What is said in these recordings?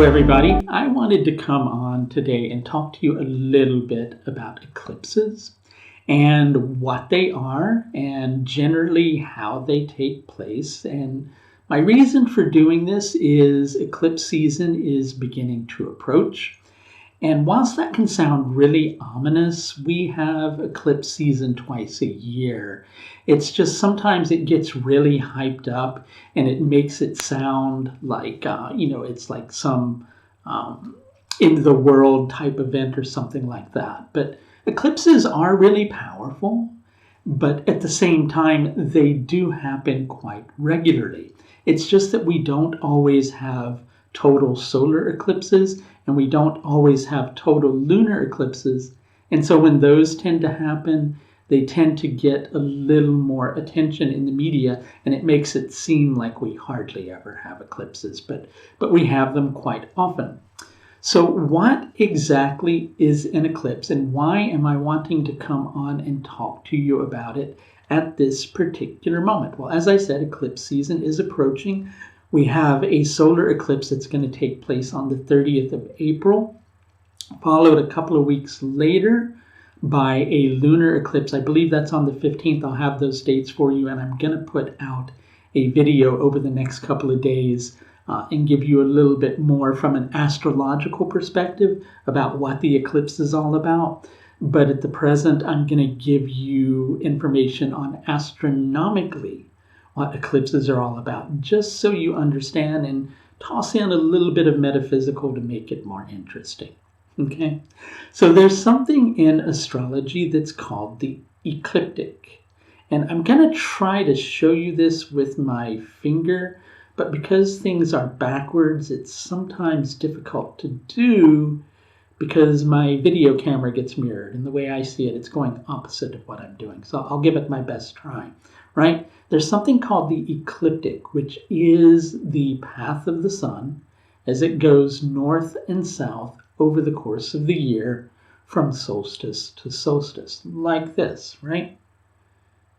everybody. I wanted to come on today and talk to you a little bit about eclipses and what they are and generally how they take place. And my reason for doing this is eclipse season is beginning to approach. And whilst that can sound really ominous, we have eclipse season twice a year. It's just sometimes it gets really hyped up and it makes it sound like, it's like some end of the world type event or something like that. But eclipses are really powerful, but at the same time, they do happen quite regularly. It's just that we don't always have total solar eclipses and we don't always have total lunar eclipses. And so when those tend to happen, they tend to get a little more attention in the media, and it makes it seem like we hardly ever have eclipses, but we have them quite often. So what exactly is an eclipse, and why am I wanting to come on and talk to you about it at this particular moment? Well, as I said, eclipse season is approaching. We have a solar eclipse that's going to take place on the 30th of April, followed a couple of weeks later by a lunar eclipse. I believe that's on the 15th. I'll have those dates for you, and I'm going to put out a video over the next couple of days and give you a little bit more from an astrological perspective about what the eclipse is all about. But at the present, I'm going to give you information on astronomically what eclipses are all about, just so you understand, and toss in a little bit of metaphysical to make it more interesting. Okay, so there's something in astrology that's called the ecliptic. And I'm going to try to show you this with my finger, but because things are backwards, it's sometimes difficult to do because my video camera gets mirrored. And the way I see it, it's going opposite of what I'm doing. So I'll give it my best try, right? There's something called the ecliptic, which is the path of the sun as it goes north and south over the course of the year from solstice to solstice, like this, right?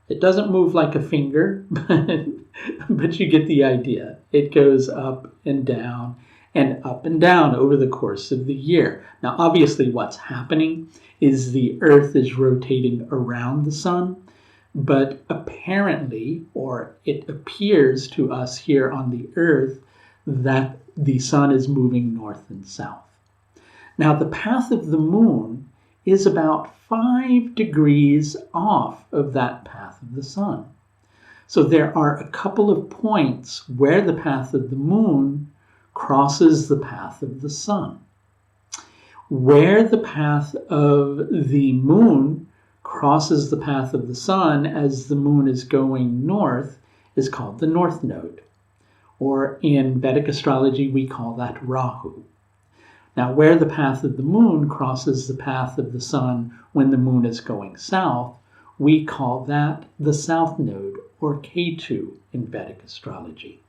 It doesn't move like a finger, but you get the idea. It goes up and down over the course of the year. Now, obviously, what's happening is the Earth is rotating around the sun, but apparently, or it appears to us here on the Earth, that the sun is moving north and south. Now, the path of the moon is about 5 degrees off of that path of the sun. So there are a couple of points where the path of the moon crosses the path of the sun. Where the path of the moon crosses the path of the sun as the moon is going north is called the north node. Or in Vedic astrology, we call that Rahu. Now, where the path of the moon crosses the path of the sun when the moon is going south, we call that the south node, or Ketu in Vedic astrology.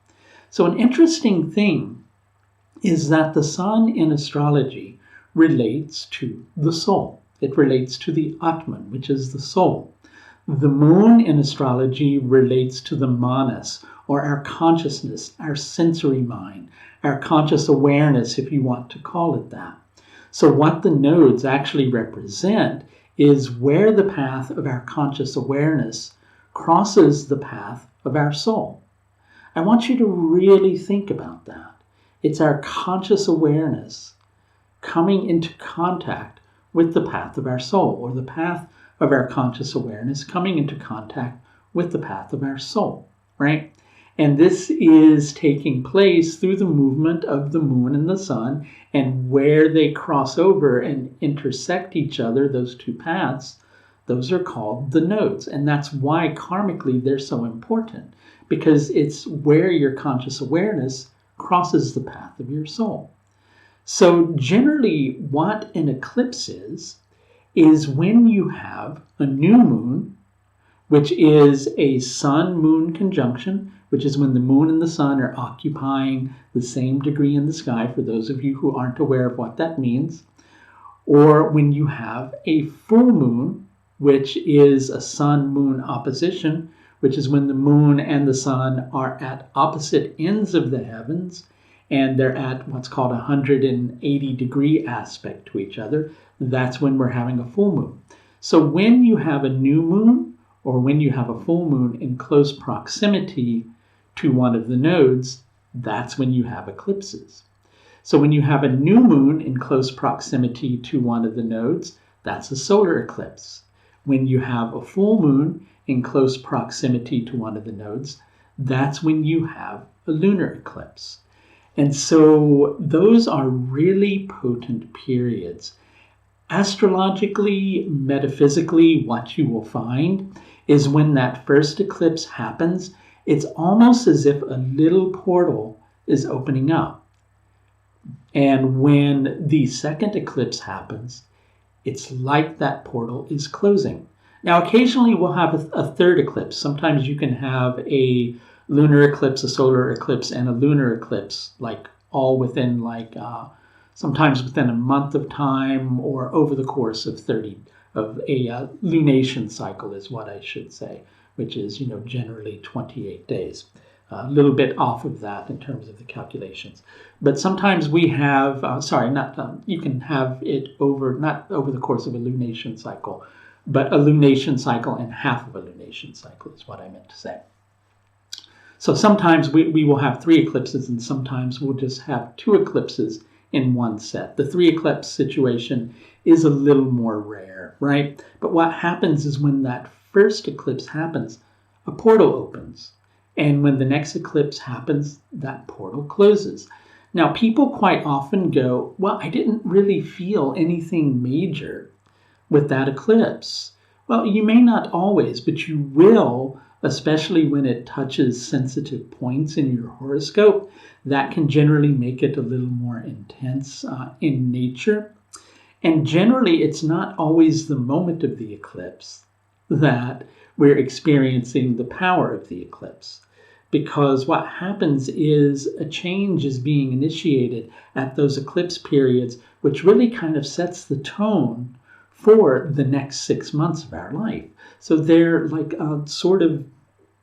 So an interesting thing is that the sun in astrology relates to the soul. It relates to the Atman, which is the soul. The moon in astrology relates to the manas, or our consciousness, our sensory mind, our conscious awareness, if you want to call it that. So what the nodes actually represent is where the path of our conscious awareness crosses the path of our soul. I want you to really think about that. It's our conscious awareness coming into contact with the path of our soul, or the path of our conscious awareness coming into contact with the path of our soul, right? And this is taking place through the movement of the moon and the sun, and where they cross over and intersect each other, those two paths, those are called the nodes. And that's why karmically they're so important, because it's where your conscious awareness crosses the path of your soul. So generally what an eclipse is when you have a new moon, which is a sun-moon conjunction, which is when the moon and the sun are occupying the same degree in the sky, for those of you who aren't aware of what that means, or when you have a full moon, which is a sun-moon opposition, which is when the moon and the sun are at opposite ends of the heavens, and they're at what's called a 180-degree aspect to each other, that's when we're having a full moon. So when you have a new moon or when you have a full moon in close proximity to one of the nodes, that's when you have eclipses. So when you have a new moon in close proximity to one of the nodes, that's a solar eclipse. When you have a full moon in close proximity to one of the nodes, that's when you have a lunar eclipse. And so those are really potent periods. Astrologically, metaphysically, what you will find is when that first eclipse happens, it's almost as if a little portal is opening up. And when the second eclipse happens, it's like that portal is closing. Now, occasionally we'll have a third eclipse. Sometimes you can have a lunar eclipse, a solar eclipse, and a lunar eclipse, like all within sometimes within a month of time or over the course of a lunation cycle is what I should say, which is, generally 28 days. A little bit off of that in terms of the calculations. But sometimes we have, you can have it not over the course of a lunation cycle, but a lunation cycle and half of a lunation cycle is what I meant to say. So sometimes we will have 3 eclipses and sometimes we'll just have 2 eclipses in one set. The 3 eclipse situation is a little more rare, right? But what happens is when that first eclipse happens, a portal opens. And when the next eclipse happens, that portal closes. Now, people quite often go, well, I didn't really feel anything major with that eclipse. Well, you may not always, but you will, especially when it touches sensitive points in your horoscope. That can generally make it a little more intense in nature. And generally, it's not always the moment of the eclipse that we're experiencing the power of the eclipse. Because what happens is a change is being initiated at those eclipse periods, which really kind of sets the tone for the next 6 months of our life. So they're like sort of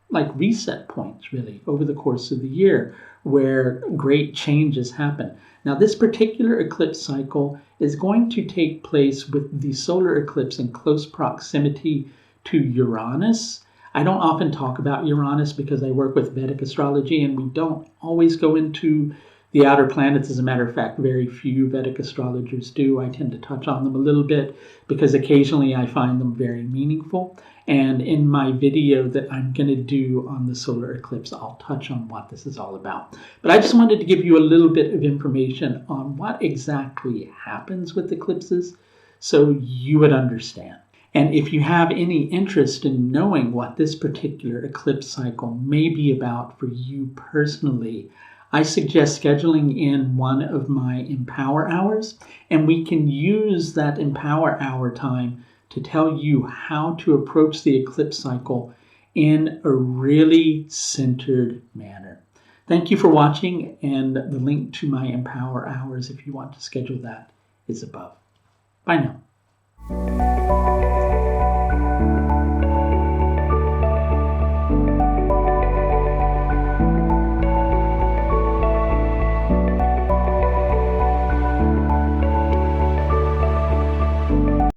like reset points, really, over the course of the year, where great changes happen. Now, this particular eclipse cycle is going to take place with the solar eclipse in close proximity to Uranus. I don't often talk about Uranus because I work with Vedic astrology and we don't always go into the outer planets. As a matter of fact, very few Vedic astrologers do. I tend to touch on them a little bit because occasionally I find them very meaningful. And in my video that I'm going to do on the solar eclipse, I'll touch on what this is all about. But I just wanted to give you a little bit of information on what exactly happens with eclipses so you would understand. And if you have any interest in knowing what this particular eclipse cycle may be about for you personally, I suggest scheduling in one of my Empower Hours, and we can use that Empower Hour time to tell you how to approach the eclipse cycle in a really centered manner. Thank you for watching, and the link to my Empower Hours, if you want to schedule that, is above. Bye now.